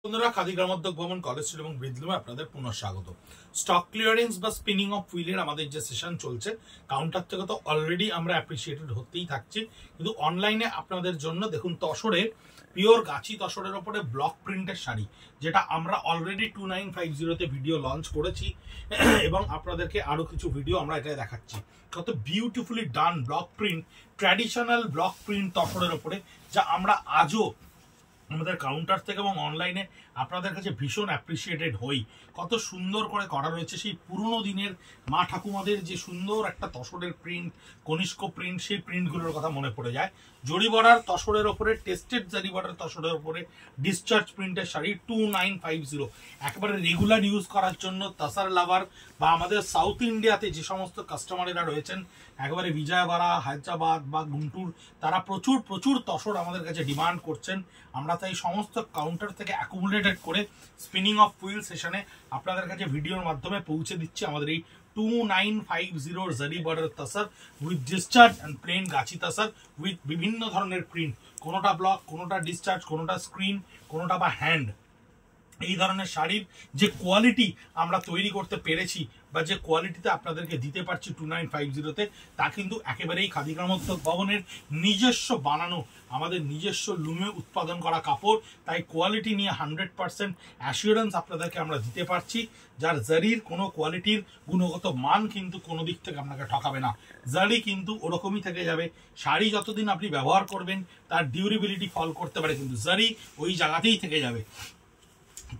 বন্ধুরা, খাদি গ্রামোদ্যোগ ভবন, college street এবং ব্রিদলুমে আপনাদের পুনঃ স্বাগত। স্টক ক্লিয়ারেন্স বা স্পিনিং অফ হুইলের আমাদের যে সেশন চলছে, কাউন্টার থেকে তো অলরেডি আমরা অ্যাপ্রিসিয়েটেড হতেই থাকছি, কিন্তু অনলাইনে আপনাদের জন্য দেখুন তসরে পিওর গাছি তসরের ওপরে ব্লক প্রিন্টের শাড়ি, যেটা আমরা অলরেডি 2950-তে ভিডিও লঞ্চ করেছি এবং আপনাদেরকে আরো কিছু ভিডিও আমরা এটা দেখাচ্ছি। কত beautifully done block print, traditional block print তসরের ওপরে, যা আমরা আজও আমাদের কাউন্টার থেকে এবং অনলাইনে আপনাদের কাছে ভীষণ অ্যাপ্রিসিয়েটেড হই। কত সুন্দর করে করা রয়েছে সেই পুরনো দিনের মা ঠাকুমাদের যে সুন্দর একটা তসরের প্রিন্ট, কনিষ্ক প্রিন্ট, সেই প্রিন্টগুলোর কথা মনে পড়ে যায়। জরি বর্ডার তসরের ওপরে, টেস্টেড জরি বর্ডার তসরের ওপরে ডিসচার্জ প্রিন্টের শাড়ি 2950, একেবারে রেগুলার ইউজ করার জন্য তসর লাভার বা আমাদের সাউথ ইন্ডিয়াতে যে সমস্ত কাস্টমারেরা রয়েছেন, একেবারে বিজয়বাড়া, হায়দ্রাবাদ বা গুন্টুর, তারা প্রচুর প্রচুর তসর আমাদের কাছে ডিমান্ড করছেন। আমরা তাই সমস্ত কাউন্টার থেকে অ্যাকুমুলেটেড করে স্পিনিং অফ হুইল সেশনে আপনাদের কাছে ভিডিওর মাধ্যমে পৌঁছে দিচ্ছি আমাদের এই 2950 জারি বর্ডার তসর উইথ ডিসচার্জ অ্যান্ড প্লেন গাছি তসর উইথ বিভিন্ন ধরনের প্রিন্ট, কোনোটা ব্লক, কোনোটা ডিসচার্জ, কোনোটা স্ক্রিন, কোনোটা বা হ্যান্ড। এই ধরনের শাড়ির যে কোয়ালিটি আমরা তৈরি করতে পেরেছি বা যে কোয়ালিটিতে আপনাদেরকে দিতে পারছি 2950-তে, তা কিন্তু একেবারেই খাদি গ্রামোদ্যোগ ভবনের নিজস্ব বানানো, আমাদের নিজস্ব লুমে উৎপাদন করা কাপড়। তাই কোয়ালিটি নিয়ে 100% অ্যাসিওরেন্স আপনাদেরকে আমরা দিতে পারছি, যার জারির কোনো কোয়ালিটির গুণগত মান কিন্তু কোনো দিক থেকে আপনাকে ঠকাবে না। জারি কিন্তু ওরকমই থেকে যাবে। শাড়ি যতদিন আপনি ব্যবহার করবেন তার ডিউরেবিলিটি ফল করতে পারে, কিন্তু জারি ওই জায়গাতেই থেকে যাবে।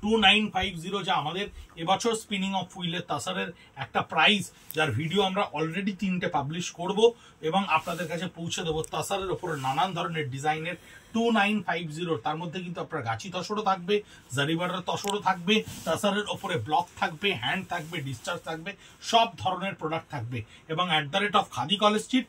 2950 যা আমাদের এবছর স্পিনিং অফ হুইলের তসরের একটা প্রাইস, যার ভিডিও আমরা অলরেডি 3টে পাবলিশ করব এবং আপনাদের কাছে পৌঁছে দেবো। তসরের ওপরে নানান ধরনের ডিজাইনের 2950, তার মধ্যে কিন্তু আপনার গাছি তসরও থাকবে, জারি বর্ডার তসরও থাকবে, তসরের ওপরে ব্লক থাকবে, হ্যান্ড থাকবে, ডিসচার্জ থাকবে, সব ধরনের প্রোডাক্ট থাকবে। এবং @of khadi college street,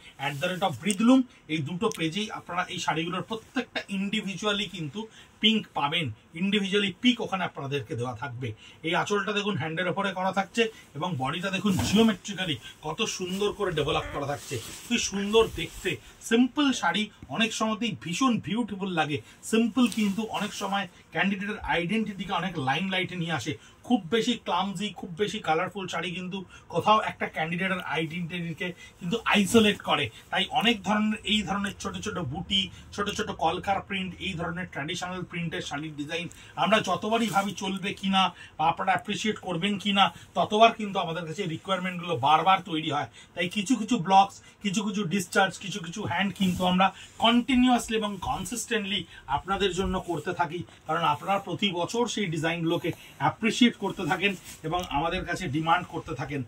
@of ব্রিদলুম, এই দুটো পেজেই আপনারা এই শাড়িগুলোর প্রত্যেকটা ইন্ডিভিজুয়ালি কিন্তু পিঙ্ক পাবেন, ইন্ডিভিজুয়ালি পিক ওখানে আপনাদেরকে দেওয়া থাকবে। এই আঁচলটা দেখুন হ্যান্ডের ওপরে করা থাকছে এবং বডিটা দেখুন জিওমেট্রিক্যালি কত সুন্দর করে ডেভেলপ করা থাকছে, খুবই সুন্দর দেখতে। সিম্পল শাড়ি অনেক সময়তেই ভীষণ বিউটিফুল লাগে, সিম্পল কিন্তু অনেক সময় ক্যান্ডিডেটের আইডেন্টিটিকে অনেক লাইমলাইটে নিয়ে আসে। খুব বেশি ক্লামজি, খুব বেশি কালারফুল শাড়ি কিন্তু কোথাও একটা ক্যান্ডিডেটের আইডেন্টিটিকে কিন্তু আইসোলেট করে। তাই অনেক ধরনের এই ধরনের ছোট ছোট বুটি, ছোট ছোট কলকার প্রিন্ট, এই ধরনের ট্র্যাডিশনাল প্রিন্টের শাড়ির ডিজাইন আমরা যতবারই ভাবি চলবে কিনা বা আপনারা অ্যাপ্রিসিয়েট করবেন কিনা, ততবার কিন্তু আমাদের কাছে রিকোয়ারমেন্টগুলো বারবার তৈরি হয়। তাই কিছু কিছু ব্লকস, কিছু কিছু ডিসচার্জ, কিছু কিছু হ্যান্ড কিন্তু আমরা কন্টিনিউয়াসলি এবং কনসিস্টেন্টলি আপনাদের জন্য করতে থাকি, কারণ আপনারা প্রতি বছর সেই ডিজাইনগুলোকে অ্যাপ্রিসিয়েট করতে থাকেন এবং আমাদের কাছে ডিমান্ড করতে থাকেন।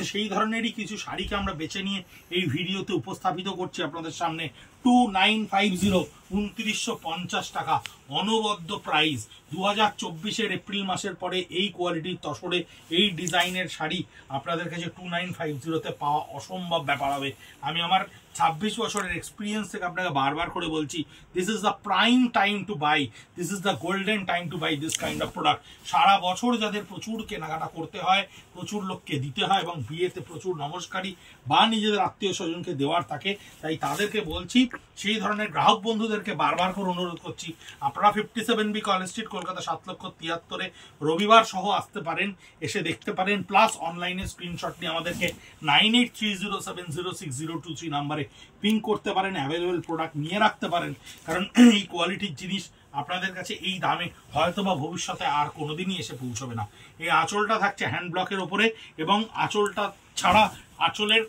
সেই ধরনেরই কিছু শাড়িকে আমরা বেছে নিয়ে এই ভিডিওতে উপস্থাপিত করছি আপনাদের সামনে। 2950, 2950 টাকা অনবদ্য প্রাইস। 2024-এর এপ্রিল মাসের পরে এই কোয়ালিটির তসরে এই ডিজাইনের শাড়ি আপনাদের কাছে 2950-তে পাওয়া অসম্ভব ব্যাপার হবে। আমি আমার 26 বছরের এক্সপিরিয়েন্স থেকে আপনাকে বারবার করে বলছি, this is the prime time to buy, this is the golden time to buy this kind of product. সারা বছর যাদের প্রচুর কেনাকাটা করতে হয়, প্রচুর লোককে দিতে হয় এবং বিয়েতে প্রচুর নমস্কারী বা নিজেদের আত্মীয় স্বজনকে দেওয়ার থাকে, তাই তাদেরকে বলছি, সেই ধরনের গ্রাহক বন্ধুদেরকে বারবার করে অনুরোধ করছি, আপনারা 57B কলেজ স্ট্রিট, কলকাতা 7,73,000 রবিবার সহ আসতে পারেন, এসে দেখতে পারেন। প্লাস অনলাইনে স্ক্রিনশট নিয়ে আমাদেরকে 9830706023 নাম্বারে পিং করতে পারেন, অ্যাভেলেবেল প্রোডাক্ট নিয়ে রাখতে পারেন, কারণ এই কোয়ালিটির জিনিস আপনাদের কাছে এই দামে হয়তো বা ভবিষ্যতে আর কোনোদিনই এসে পৌঁছবে না। এই আঁচলটা থাকছে হ্যান্ড ব্লকের ওপরে এবং আঁচলটা ছাড়া আঁচলের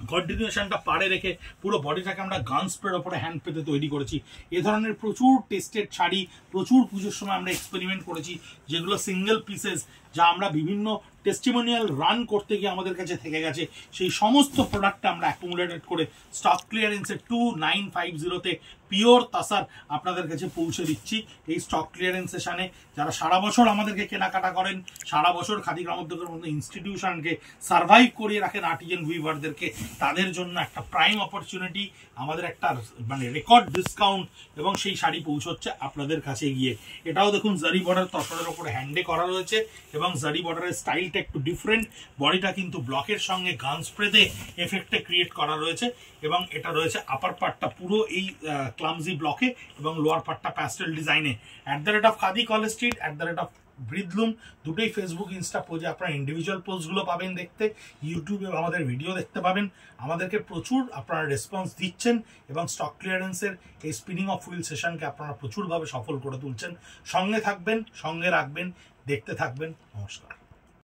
কন্টিনিউশনটা পাড়ে রেখে পুরো বডিটাকে আমরা গান স্প্রের ওপরে হ্যান্ড পেতে তৈরি করেছি। এ ধরনের প্রচুর টেস্টেড শাড়ি প্রচুর পুজোর সময় আমরা এক্সপেরিমেন্ট করেছি, যেগুলো সিঙ্গেল পিসেস, যা আমরা বিভিন্ন টেস্টিমোনিয়াল রান করতে গিয়ে আমাদের কাছে থেকে গেছে, সেই সমস্ত প্রোডাক্টটা আমরা অ্যাকুমুলেটেড করে স্টক ক্লিয়ারেন্সে 2950-তে পিওর তসর আপনাদের কাছে পৌঁছে দিচ্ছি। এই স্টক ক্লিয়ারেন্স সেশনে যারা সারা বছর আমাদেরকে কেনাকাটা করেন, সারা বছর খাদি গ্রামোদ্যোগের মতো ইনস্টিটিউশনকে সার্ভাইভ করিয়ে রাখেন আর্টিজান উইভারদেরকে, তাদের জন্য একটা প্রাইম অপরচুনিটি, আমাদের একটা মানে রেকর্ড ডিসকাউন্ট এবং সেই শাড়ি পৌঁছচ্ছে আপনাদের কাছে গিয়ে। এটাও দেখুন জারি বর্ডার তসরের ওপরে হ্যান্ডে করা রয়েছে এবং জারি বর্ডারের স্টাইল বডিটা একটু ডিফারেন্ট, বডিটা কিন্তু ব্লকের সঙ্গে গান স্প্রেতে এফেক্টে ক্রিয়েট করা রয়েছে এবং এটা রয়েছে আপার পার্টটা পুরো এই ক্লামজি ব্লকে এবং লোয়ার পার্টটা প্যাস্টেল ডিজাইনে। @খাদি কলেজ স্ট্রিট, @ব্রিদলুম, দুটোই ফেসবুক ইনস্টা পেজে আপনারা ইন্ডিভিজুয়াল পোস্টগুলো পাবেন দেখতে, ইউটিউবে আমাদের ভিডিও দেখতে পাবেন। আমাদেরকে প্রচুর আপনারা রেসপন্স দিচ্ছেন এবং স্টক ক্লিয়ারেন্সের এই স্পিনিং অফ হুইল সেশনকে আপনারা প্রচুরভাবে সফল করে তুলছেন। সঙ্গে থাকবেন, সঙ্গে রাখবেন, দেখতে থাকবেন। নমস্কার।